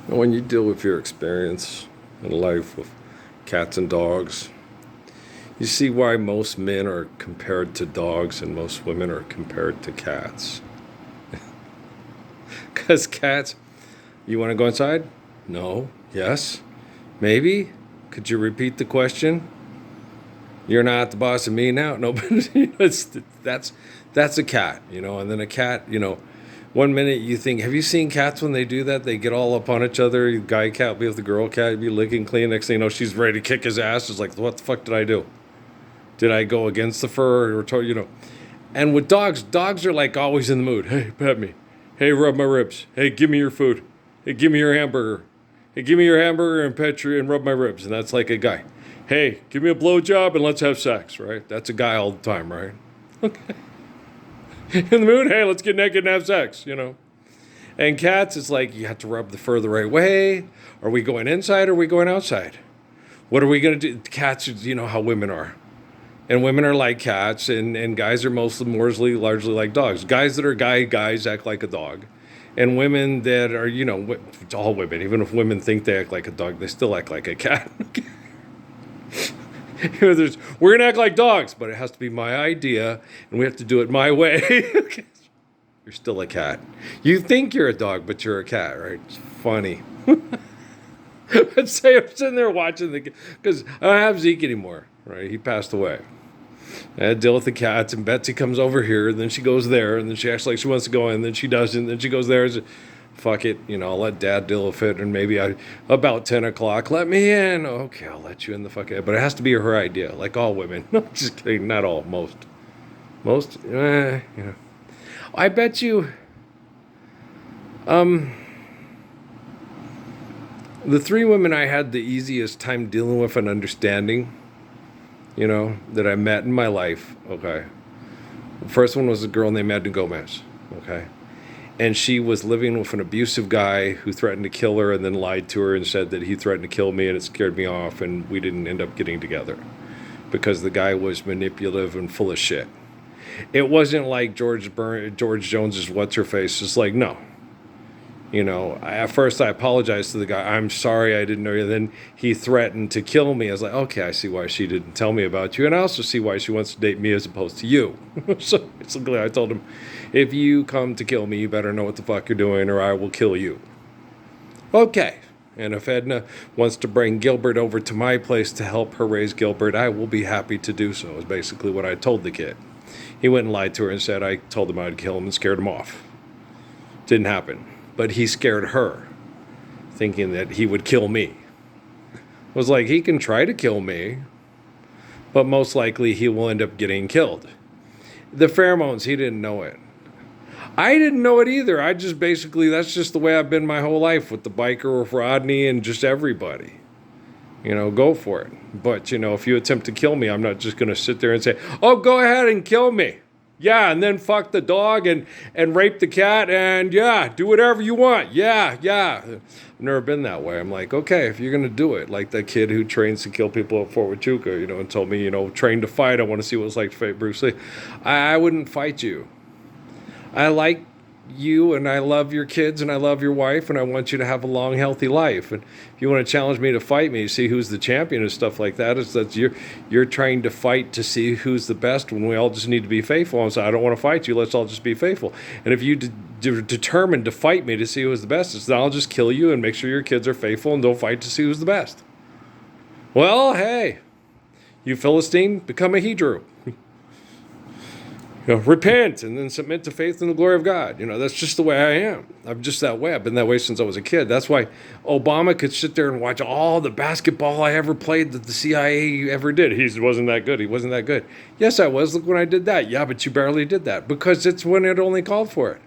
When you deal with your experience in life with cats and dogs, you see why most men are compared to dogs and most women are compared to cats. Because cats, you want to go inside? No. Yes. Maybe. Could you repeat the question? You're not the boss of me now. No, but that's a cat, And then a cat, one minute you think, have you seen cats when they do that? They get all up on each other. Guy cat will be with the girl cat, be licking clean. Next thing you know, she's ready to kick his ass. It's like, what the fuck did I do? Did I go against the fur or? And with dogs are like always in the mood. Hey, pet me. Hey, rub my ribs. Hey, give me your food. Hey, give me your hamburger. Hey, give me your hamburger and pet you and rub my ribs. And that's like a guy. Hey, give me a blowjob and let's have sex, right? That's a guy all the time, right? Okay. In the mood, hey, let's get naked and have sex. And cats, it's like you have to rub the fur the right way. Are we going inside or are we going outside? What are we going to do? Cats, how women are. And women are like cats, and guys are mostly largely like dogs. Guys that are guys act like a dog. And women that are, all women, even if women think they act like a dog, they still act like a cat. We're going to act like dogs, but it has to be my idea, and we have to do it my way. You're still a cat. You think you're a dog, but you're a cat, right? It's funny. Let's say I'm sitting there watching because I don't have Zeke anymore, right? He passed away. I had to deal with the cats, and Betsy comes over here, and then she goes there, and then she acts like she wants to go in, and then she doesn't, and then she goes there. Fuck it, I'll let Dad deal with it, and maybe about 10 o'clock, let me in. Okay, I'll let you in the fuck in. But it has to be her idea, like all women. No, just kidding, not all, most. Most, I bet you, the three women I had the easiest time dealing with and understanding, that I met in my life, okay. The first one was a girl named Edna Gomez, okay. And she was living with an abusive guy who threatened to kill her and then lied to her and said that he threatened to kill me, and it scared me off, and we didn't end up getting together because the guy was manipulative and full of shit. It wasn't like George Jones's what's-her-face. It's like, no. At first I apologized to the guy. I'm sorry, I didn't know you. Then he threatened to kill me. I was like, okay, I see why she didn't tell me about you. And I also see why she wants to date me as opposed to you. So basically I told him, if you come to kill me, you better know what the fuck you're doing or I will kill you. Okay. And if Edna wants to bring Gilbert over to my place to help her raise Gilbert, I will be happy to do so, is basically what I told the kid. He went and lied to her and said I told him I'd kill him and scared him off. Didn't happen. But he scared her, thinking that he would kill me. I was like, he can try to kill me, but most likely he will end up getting killed. The pheromones, he didn't know it. I didn't know it either. I just basically, that's just the way I've been my whole life with the biker, with Rodney, and just everybody. Go for it. But, if you attempt to kill me, I'm not just going to sit there and say, oh, go ahead and kill me. Yeah, and then fuck the dog and rape the cat and, yeah, do whatever you want. Yeah. I've never been that way. I'm like, okay, if you're going to do it, like that kid who trains to kill people at Fort Huachuca, and told me, train to fight. I want to see what it's like to fight Bruce Lee. I wouldn't fight you. I like you and I love your kids and I love your wife and I want you to have a long, healthy life. And if you want to challenge me to fight me, see who's the champion and stuff like that, you're trying to fight to see who's the best when we all just need to be faithful. And so I don't want to fight you. Let's all just be faithful. And if you determined to fight me to see who's the best, then I'll just kill you and make sure your kids are faithful and don't fight to see who's the best. Well, hey, you Philistine, become a Hebrew. Repent and then submit to faith in the glory of God. That's just the way I am. I'm just that way. I've been that way since I was a kid. That's why Obama could sit there and watch all the basketball I ever played that the CIA ever did. He wasn't that good. He wasn't that good. Yes, I was. Look when I did that. Yeah, but you barely did that because it's when it only called for it.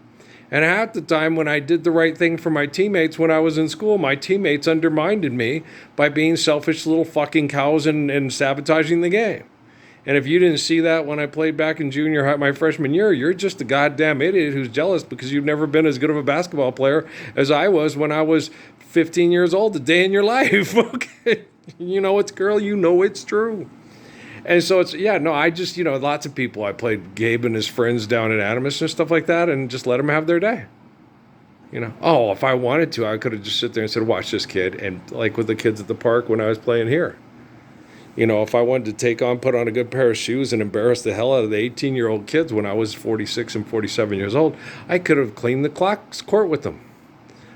And half the time when I did the right thing for my teammates when I was in school, my teammates undermined me by being selfish little fucking cows and sabotaging the game. And if you didn't see that when I played back in junior high, my freshman year, you're just a goddamn idiot who's jealous because you've never been as good of a basketball player as I was when I was 15 years old, a day in your life. Okay. It's girl, it's true. And so I just, lots of people. I played Gabe and his friends down at Animus and stuff like that and just let them have their day. You know, oh, if I wanted to, I could have just sit there and said, watch this kid. And like with the kids at the park when I was playing here. You know, if I wanted to put on a good pair of shoes and embarrass the hell out of the 18-year-old kids when I was 46 and 47 years old, I could have cleaned the court with them.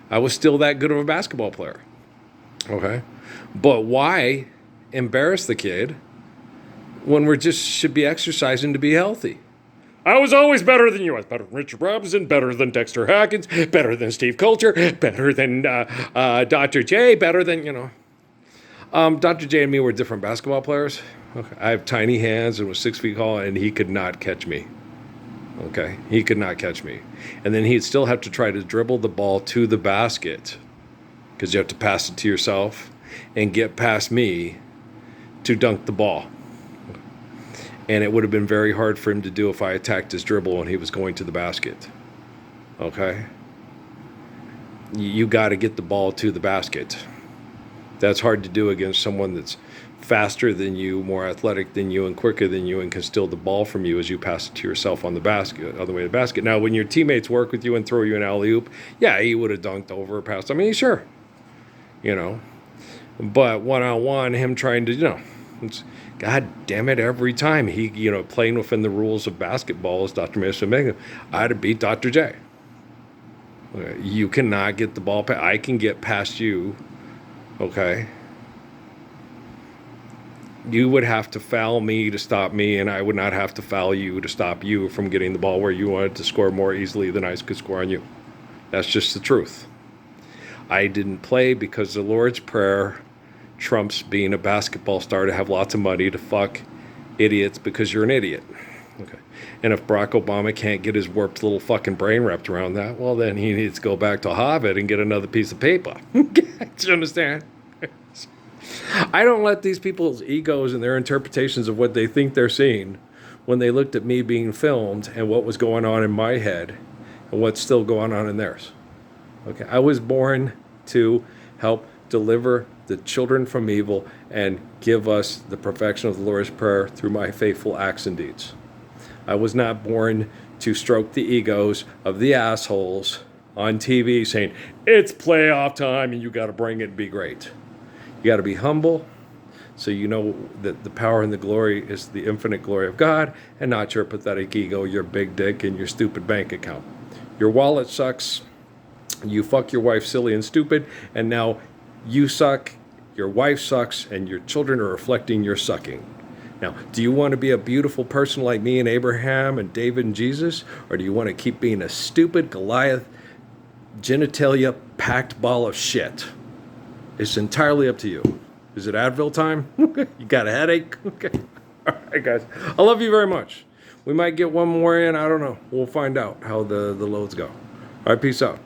I was still that good of a basketball player. Okay? But why embarrass the kid when we just should be exercising to be healthy? I was always better than you. I was better than Richard Robinson, better than Dexter Hawkins, better than Steve Coulter, better than Dr. J, better than, you know. Dr. J and me were different basketball players. Okay. I have tiny hands and was 6 feet tall, and he could not catch me. Okay? He could not catch me. And then he'd still have to try to dribble the ball to the basket because you have to pass it to yourself and get past me to dunk the ball. And it would have been very hard for him to do if I attacked his dribble when he was going to the basket. Okay? You got to get the ball to the basket. That's hard to do against someone that's faster than you, more athletic than you, and quicker than you, and can steal the ball from you as you pass it to yourself on the basket, on the way to the basket. Now, when your teammates work with you and throw you an alley-oop, yeah, he would have dunked over or passed. I mean, sure. You know. But one-on-one, him trying to, you know, it's, God damn it, every time he, you know, playing within the rules of basketball as Dr. Mason, I'd have beat Dr. J. You cannot get the ball. I can get past you, okay? You would have to foul me to stop me, and I would not have to foul you to stop you from getting the ball where you wanted to score more easily than I could score on you. That's just the truth. I didn't play because the Lord's Prayer trumps being a basketball star to have lots of money to fuck idiots because you're an idiot. Okay. And if Barack Obama can't get his warped little fucking brain wrapped around that, well, then he needs to go back to Harvard and get another piece of paper. Do you understand? I don't let these people's egos and their interpretations of what they think they're seeing when they looked at me being filmed and what was going on in my head and what's still going on in theirs. Okay. I was born to help deliver the children from evil and give us the perfection of the Lord's Prayer through my faithful acts and deeds. I was not born to stroke the egos of the assholes on TV saying, it's playoff time and you got to bring it and be great. You got to be humble so you know that the power and the glory is the infinite glory of God and not your pathetic ego, your big dick, and your stupid bank account. Your wallet sucks. You fuck your wife silly and stupid, and now you suck, your wife sucks, and your children are reflecting your sucking. Now, do you want to be a beautiful person like me and Abraham and David and Jesus, or do you want to keep being a stupid Goliath, genitalia-packed ball of shit? It's entirely up to you. Is it Advil time? You got a headache? Okay. All right, guys. I love you very much. We might get one more in. I don't know. We'll find out how the loads go. All right, peace out.